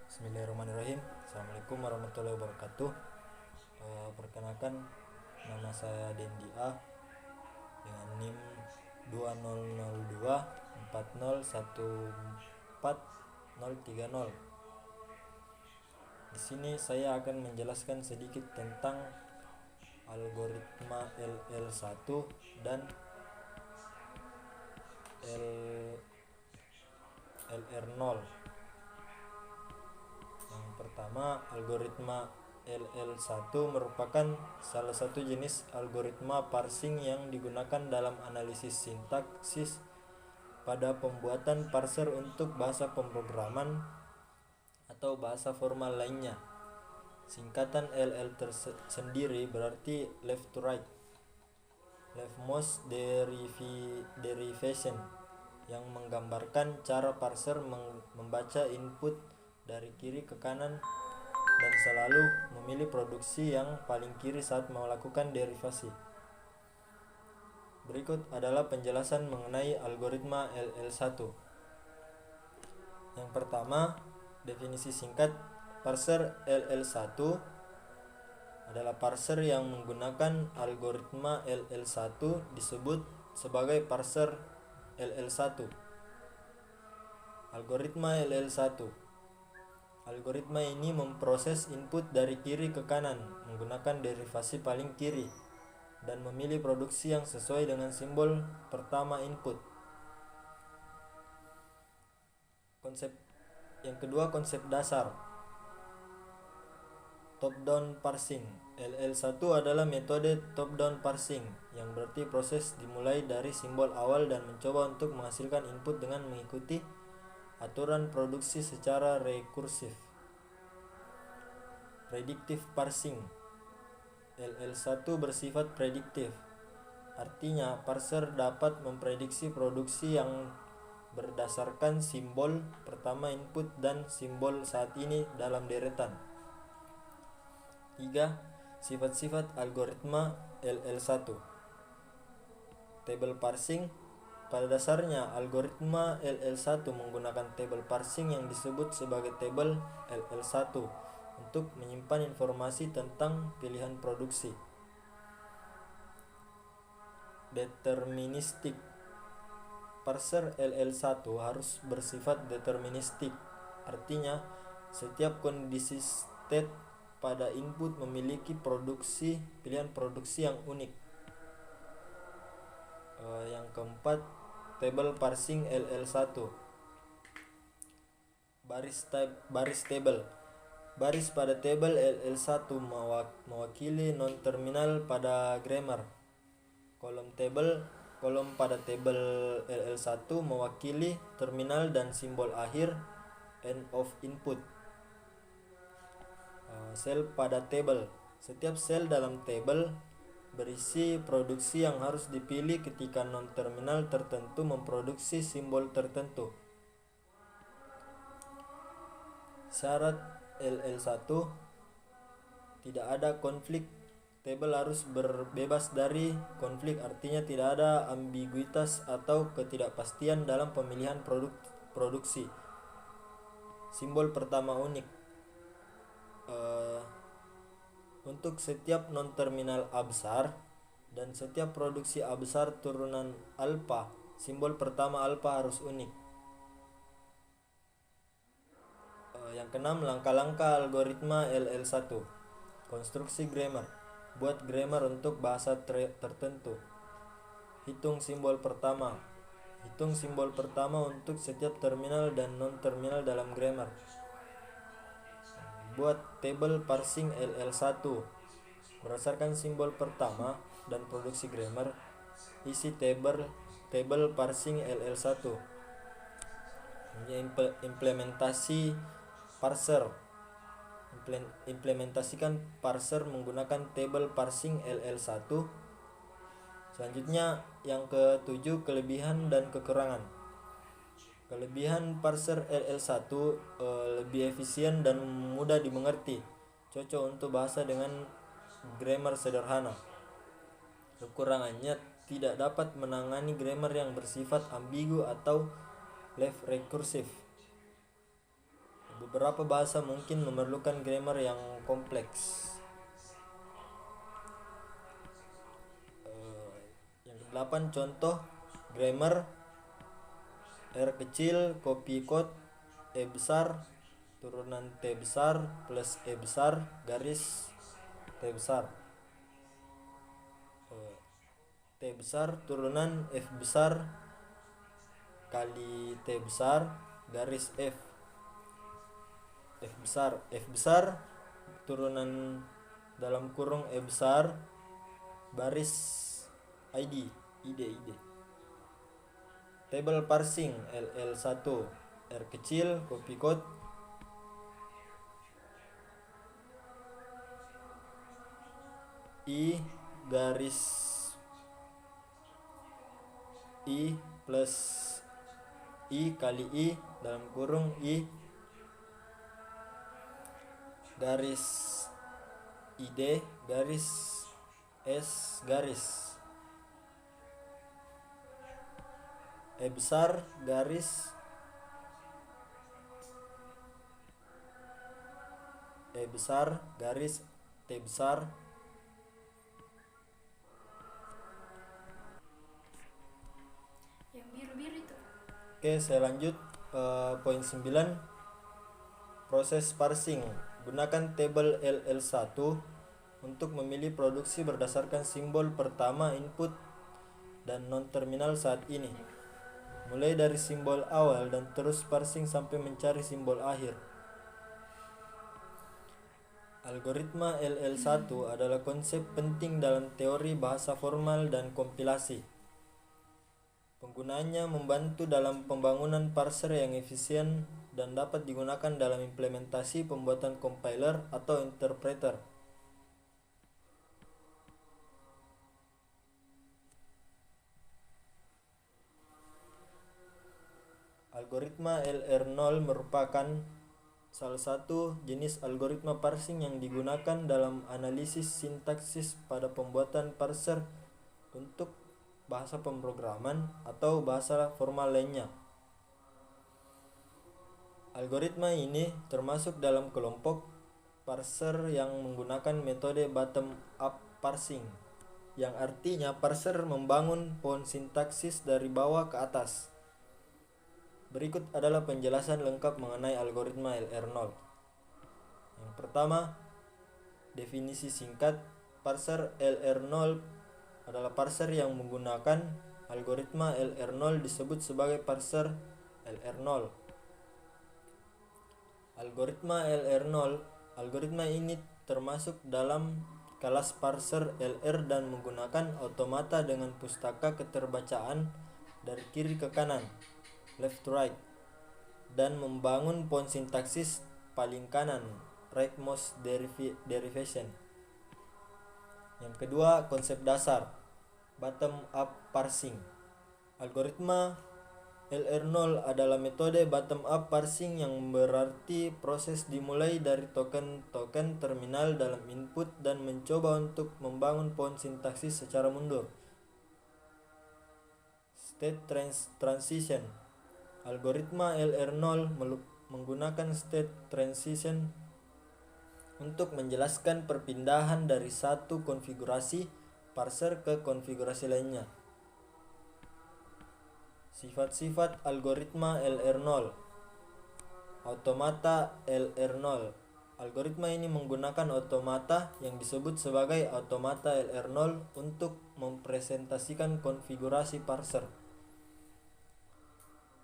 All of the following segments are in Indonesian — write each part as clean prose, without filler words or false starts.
Bismillahirrahmanirrahim. Assalamualaikum warahmatullahi wabarakatuh. Perkenalkan, nama saya Dendi A dengan NIM 200240140430. Di sini saya akan menjelaskan sedikit tentang algoritma LL1 dan LR0. Yang pertama, algoritma LL1 merupakan salah satu jenis algoritma parsing yang digunakan dalam analisis sintaksis pada pembuatan parser untuk bahasa pemrograman atau bahasa formal lainnya. Singkatan LL tersendiri berarti left to right, leftmost derivation, yang menggambarkan cara parser membaca input dari kiri ke kanan dan selalu memilih produksi yang paling kiri saat melakukan derivasi. Berikut adalah penjelasan mengenai algoritma LL1. Yang pertama, definisi singkat parser LL1 adalah parser yang menggunakan algoritma LL1 disebut sebagai parser LL1. Algoritma LL1. Algoritma ini memproses input dari kiri ke kanan menggunakan derivasi paling kiri dan memilih produksi yang sesuai dengan simbol pertama input. Konsep dasar top-down parsing. LL1 adalah metode top-down parsing, yang berarti proses dimulai dari simbol awal dan mencoba untuk menghasilkan input dengan mengikuti aturan produksi secara rekursif. Predictive parsing. LL1 bersifat prediktif. Artinya, parser dapat memprediksi produksi yang berdasarkan simbol pertama input dan simbol saat ini dalam deretan. 3. Sifat-sifat algoritma LL1. Table parsing. Pada dasarnya, algoritma LL1 menggunakan table parsing yang disebut sebagai table LL1 untuk menyimpan informasi tentang pilihan produksi. Deterministik. Parser LL1 harus bersifat deterministik. Artinya, setiap kondisi state pada input memiliki pilihan produksi yang unik. Yang keempat, table parsing LL1. Baris table. Baris pada table LL1 mewakili non-terminal pada grammar. Kolom pada table LL1 mewakili terminal dan simbol akhir end of input. Sel pada table. Setiap sel dalam table berisi produksi yang harus dipilih ketika non-terminal tertentu memproduksi simbol tertentu. Syarat LL1: tidak ada konflik. Table harus berbebas dari konflik, artinya tidak ada ambiguitas atau ketidakpastian dalam pemilihan produksi. Simbol pertama unik. Untuk setiap non-terminal A besar dan setiap produksi A besar turunan alpha, simbol pertama alpha harus unik. Yang keenam, langkah-langkah algoritma LL1. Konstruksi grammar. Buat grammar untuk bahasa tertentu. Hitung simbol pertama. Hitung simbol pertama untuk setiap terminal dan non-terminal dalam grammar. Buat table parsing LL1 berdasarkan simbol pertama dan produksi grammar. Isi table parsing LL1. Implementasi parser. Implementasikan parser menggunakan table parsing LL1. Selanjutnya, yang ketujuh, kelebihan dan kekurangan. Kelebihan parser LL1 lebih efisien dan mudah dimengerti, cocok untuk bahasa dengan grammar sederhana. Kekurangannya, tidak dapat menangani grammar yang bersifat ambigu atau left recursive. Beberapa bahasa mungkin memerlukan grammar yang kompleks. Yang ke-8 contoh grammar: R kecil, copy code, E besar, turunan T besar, plus E besar, garis T besar. T besar, turunan F besar, kali T besar, garis F. F besar, turunan dalam kurung E besar, baris ID. Table parsing LL1, R kecil, copy code, I garis I plus I kali I dalam kurung I garis ID garis S garis E besar garis E besar garis T besar. Yang biru-biru itu. Oke, saya lanjut poin 9, proses parsing. Gunakan tabel LL1 untuk memilih produksi berdasarkan simbol pertama input dan non-terminal saat ini. Mulai dari simbol awal dan terus parsing sampai mencari simbol akhir. Algoritma LL1 adalah konsep penting dalam teori bahasa formal dan kompilasi. Penggunaannya membantu dalam pembangunan parser yang efisien dan dapat digunakan dalam implementasi pembuatan compiler atau interpreter. Algoritma LR0 merupakan salah satu jenis algoritma parsing yang digunakan dalam analisis sintaksis pada pembuatan parser untuk bahasa pemrograman atau bahasa formal lainnya. Algoritma ini termasuk dalam kelompok parser yang menggunakan metode bottom up parsing, yang artinya parser membangun pohon sintaksis dari bawah ke atas. Berikut adalah penjelasan lengkap mengenai algoritma LR0. Yang pertama, definisi singkat. Parser LR0 adalah parser yang menggunakan algoritma LR0 disebut sebagai parser LR0. Algoritma ini termasuk dalam kelas parser LR dan menggunakan automata dengan pustaka keterbacaan dari kiri ke kanan, left to right, dan membangun pohon sintaksis paling kanan, rightmost derivation. Yang kedua, konsep dasar bottom up parsing. Algoritma LR0 adalah metode bottom up parsing yang berarti proses dimulai dari token-token terminal dalam input dan mencoba untuk membangun pohon sintaksis secara mundur. State transition. Algoritma LR0 menggunakan state transition untuk menjelaskan perpindahan dari satu konfigurasi parser ke konfigurasi lainnya. Sifat-sifat algoritma LR0. Automata LR0. Algoritma ini menggunakan automata yang disebut sebagai automata LR0 untuk mempresentasikan konfigurasi parser.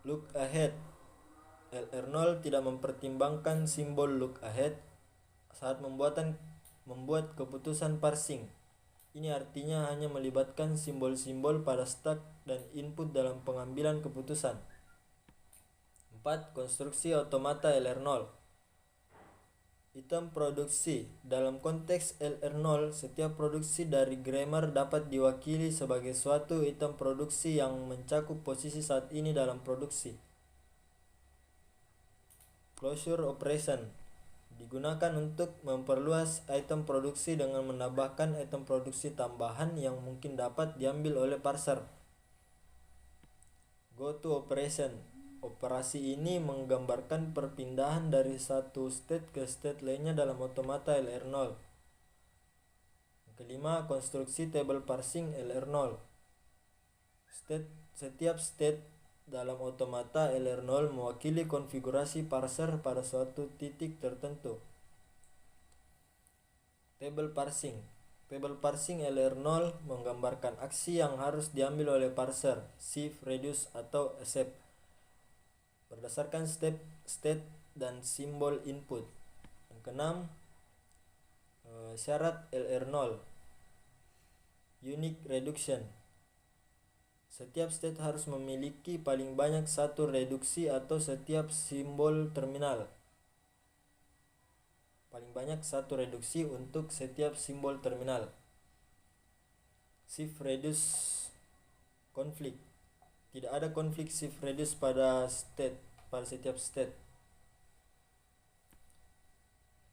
Look ahead. LR0 tidak mempertimbangkan simbol look ahead saat membuat keputusan parsing. Ini artinya hanya melibatkan simbol-simbol pada stack dan input dalam pengambilan keputusan. 4. Konstruksi automata LR0. Item produksi. Dalam konteks LR0, setiap produksi dari grammar dapat diwakili sebagai suatu item produksi yang mencakup posisi saat ini dalam produksi. Closure operation digunakan untuk memperluas item produksi dengan menambahkan item produksi tambahan yang mungkin dapat diambil oleh parser. Goto operation Operasi ini menggambarkan perpindahan dari satu state ke state lainnya dalam otomata LR0. Yang kelima, konstruksi table parsing LR0. Setiap state dalam otomata LR0 mewakili konfigurasi parser pada suatu titik tertentu. Table parsing. Table parsing LR0 menggambarkan aksi yang harus diambil oleh parser, shift, reduce, atau accept berdasarkan state dan simbol input. Yang keenam, syarat LR0, unique reduction. Setiap state harus memiliki paling banyak satu reduksi atau setiap simbol terminal. Paling banyak satu reduksi untuk setiap simbol terminal. Shift, reduce, konflik. Tidak ada konflik shift reduce pada setiap state.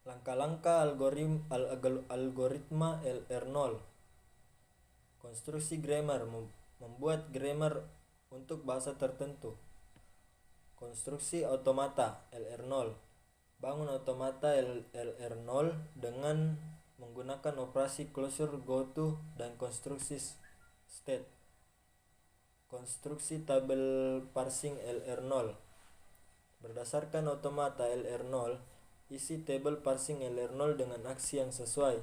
Langkah-langkah algoritma LR0. Konstruksi grammar, membuat grammar untuk bahasa tertentu. Konstruksi otomata LR0. Bangun otomata LR0 dengan menggunakan operasi closure, goto, dan konstruksi state. Konstruksi tabel parsing LR0. Berdasarkan otomata LR0, isi tabel parsing LR0 dengan aksi yang sesuai.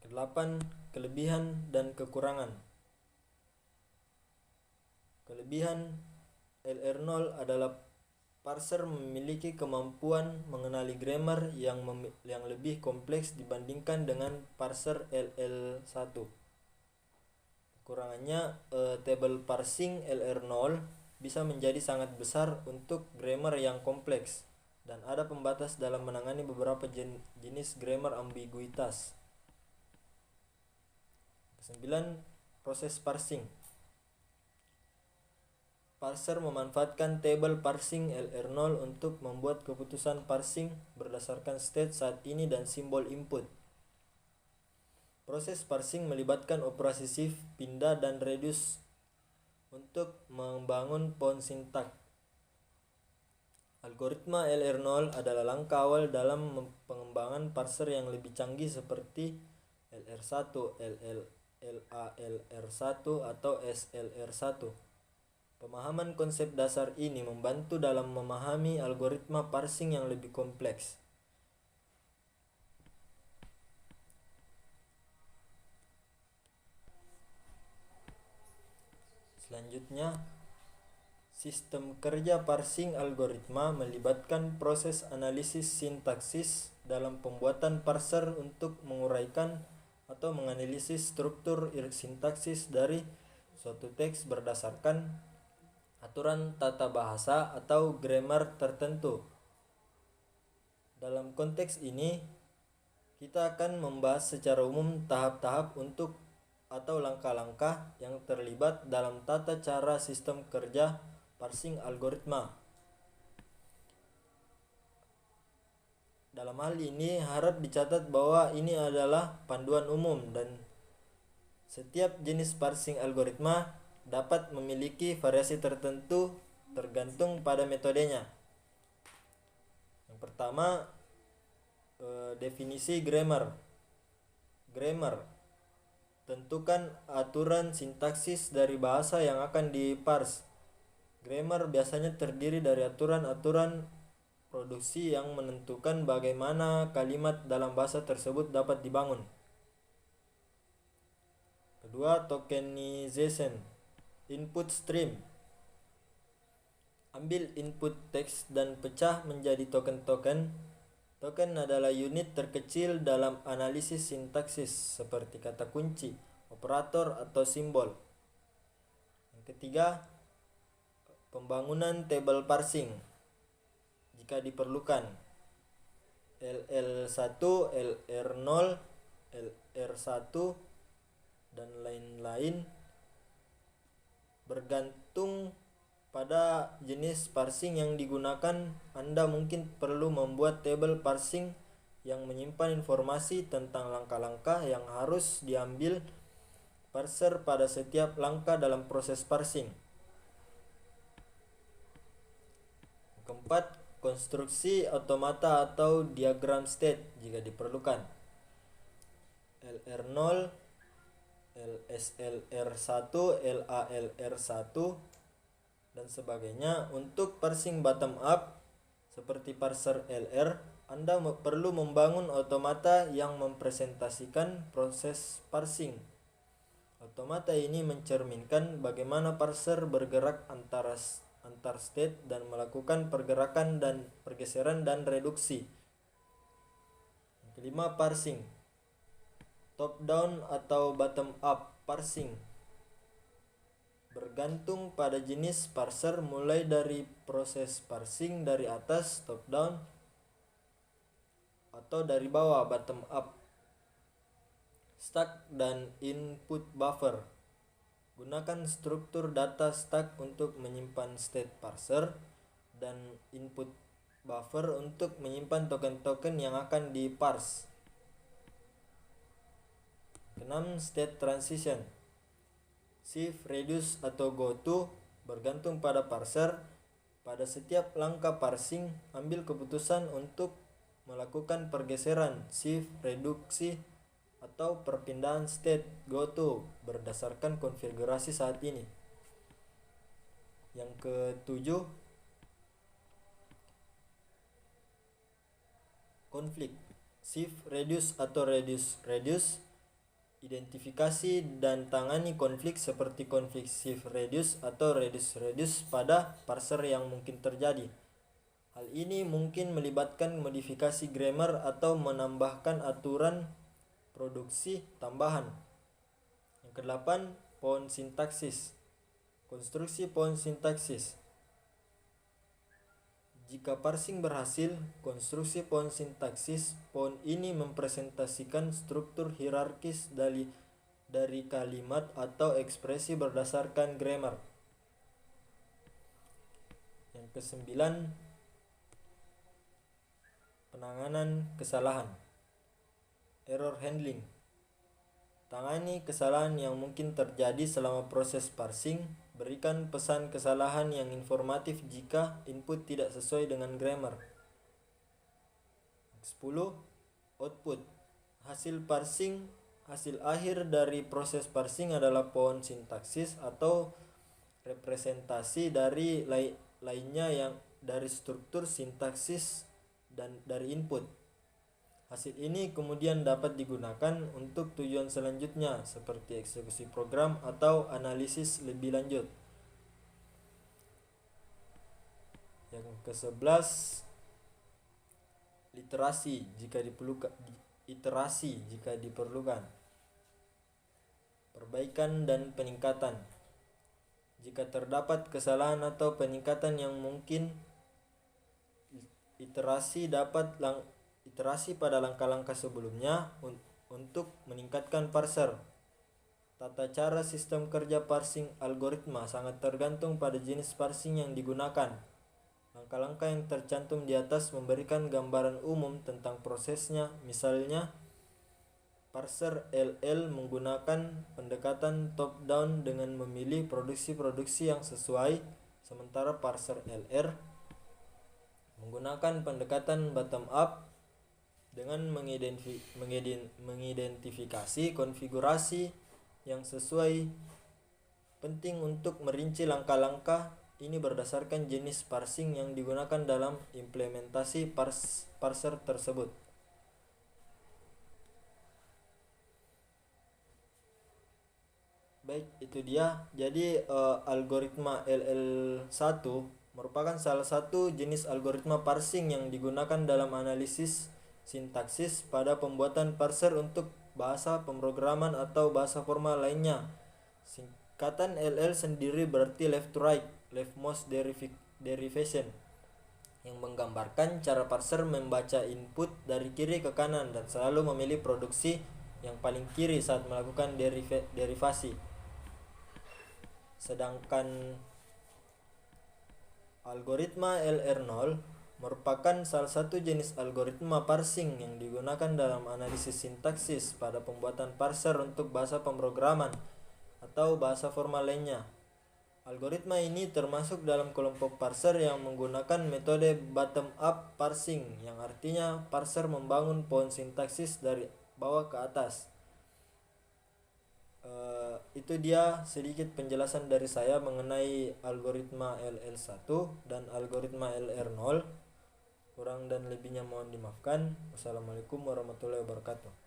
Kedelapan, kelebihan dan kekurangan. Kelebihan LR0 adalah parser memiliki kemampuan mengenali grammar yang lebih kompleks dibandingkan dengan parser LL1. Kekurangannya, table parsing LR0 bisa menjadi sangat besar untuk grammar yang kompleks dan ada pembatas dalam menangani beberapa jenis grammar ambiguitas. 9. Proses parsing. Parser memanfaatkan table parsing LR0 untuk membuat keputusan parsing berdasarkan state saat ini dan simbol input. Proses parsing melibatkan operasi shift, pindah, dan reduce untuk membangun pohon sintak. Algoritma LR0 adalah langkah awal dalam pengembangan parser yang lebih canggih seperti LR1, LALR1, atau SLR1. Pemahaman konsep dasar ini membantu dalam memahami algoritma parsing yang lebih kompleks. Selanjutnya, sistem kerja parsing algoritma melibatkan proses analisis sintaksis dalam pembuatan parser untuk menguraikan atau menganalisis struktur sintaksis dari suatu teks berdasarkan aturan tata bahasa atau grammar tertentu. Dalam konteks ini, kita akan membahas secara umum tahap-tahap untuk atau langkah-langkah yang terlibat dalam tata cara sistem kerja parsing algoritma. Dalam hal ini harap dicatat bahwa ini adalah panduan umum dan setiap jenis parsing algoritma dapat memiliki variasi tertentu tergantung pada metodenya. Yang pertama, definisi grammar. Tentukan aturan sintaksis dari bahasa yang akan diparse. Grammar biasanya terdiri dari aturan-aturan produksi yang menentukan bagaimana kalimat dalam bahasa tersebut dapat dibangun. Kedua, tokenization. Input stream. Ambil input teks dan pecah menjadi token-token. Token adalah unit terkecil dalam analisis sintaksis seperti kata kunci, operator, atau simbol. Yang ketiga, pembangunan table parsing. Jika diperlukan, LL1, LR0, LR1, dan lain-lain bergantung pada jenis parsing yang digunakan. Anda mungkin perlu membuat table parsing yang menyimpan informasi tentang langkah-langkah yang harus diambil parser pada setiap langkah dalam proses parsing. Keempat, konstruksi otomata atau diagram state jika diperlukan. LR0, LSLR1, LALR1 dan sebagainya. Untuk parsing bottom up seperti parser LR, Anda perlu membangun otomata yang mempresentasikan proses parsing. Otomata ini mencerminkan bagaimana parser bergerak antar state dan melakukan pergerakan dan pergeseran dan reduksi. Yang kelima, parsing. Top down atau bottom up parsing bergantung pada jenis parser, mulai dari proses parsing dari atas top down atau dari bawah bottom up. Stack dan input buffer. Gunakan struktur data stack untuk menyimpan state parser dan input buffer untuk menyimpan token-token yang akan diparse. 6. State transition. Shift, reduce atau goto bergantung pada parser. Pada setiap langkah parsing, ambil keputusan untuk melakukan pergeseran, shift, reduksi, atau perpindahan state goto berdasarkan konfigurasi saat ini. Yang ketujuh, konflik. Shift, reduce atau reduce. Identifikasi dan tangani konflik seperti konflik shift reduce atau reduce pada parser yang mungkin terjadi. Hal ini mungkin melibatkan modifikasi grammar atau menambahkan aturan produksi tambahan. Yang kedelapan, pohon sintaksis. Konstruksi pohon sintaksis. Jika parsing berhasil, konstruksi pohon sintaksis. Pohon ini mempresentasikan struktur hierarkis dari kalimat atau ekspresi berdasarkan grammar. Yang kesembilan, penanganan kesalahan. Error handling. Tangani kesalahan yang mungkin terjadi selama proses parsing. Berikan pesan kesalahan yang informatif jika input tidak sesuai dengan grammar. 10. Output. Hasil akhir dari proses parsing adalah pohon sintaksis atau representasi dari lainnya yang dari struktur sintaksis dan dari input. Hasil ini kemudian dapat digunakan untuk tujuan selanjutnya seperti eksekusi program atau analisis lebih lanjut. Yang ke-11, iterasi jika diperlukan. Perbaikan dan peningkatan. Jika terdapat kesalahan atau peningkatan yang mungkin, iterasi pada langkah-langkah sebelumnya untuk meningkatkan parser. Tata cara sistem kerja parsing algoritma sangat tergantung pada jenis parsing yang digunakan. Langkah-langkah yang tercantum di atas memberikan gambaran umum tentang prosesnya. Misalnya, parser LL menggunakan pendekatan top-down dengan memilih produksi-produksi yang sesuai, sementara parser LR menggunakan pendekatan bottom-up dengan mengidentifikasi konfigurasi yang sesuai. Penting untuk merinci langkah-langkah ini berdasarkan jenis parsing yang digunakan dalam implementasi parser tersebut. Baik, itu dia. Jadi algoritma LL1 merupakan salah satu jenis algoritma parsing yang digunakan dalam analisis sintaksis pada pembuatan parser untuk bahasa pemrograman atau bahasa formal lainnya. Singkatan LL sendiri berarti left to right, leftmost derivation, yang menggambarkan cara parser membaca input dari kiri ke kanan dan selalu memilih produksi yang paling kiri saat melakukan derivasi. Sedangkan algoritma LR0 merupakan salah satu jenis algoritma parsing yang digunakan dalam analisis sintaksis pada pembuatan parser untuk bahasa pemrograman. atau bahasa formal lainnya. Algoritma ini termasuk dalam kelompok parser yang menggunakan metode bottom-up parsing, yang artinya parser membangun pohon sintaksis dari bawah ke atas. Itu dia sedikit penjelasan dari saya mengenai algoritma LL1 dan algoritma LR0. Kurang dan lebihnya mohon dimaafkan. Wassalamualaikum warahmatullahi wabarakatuh.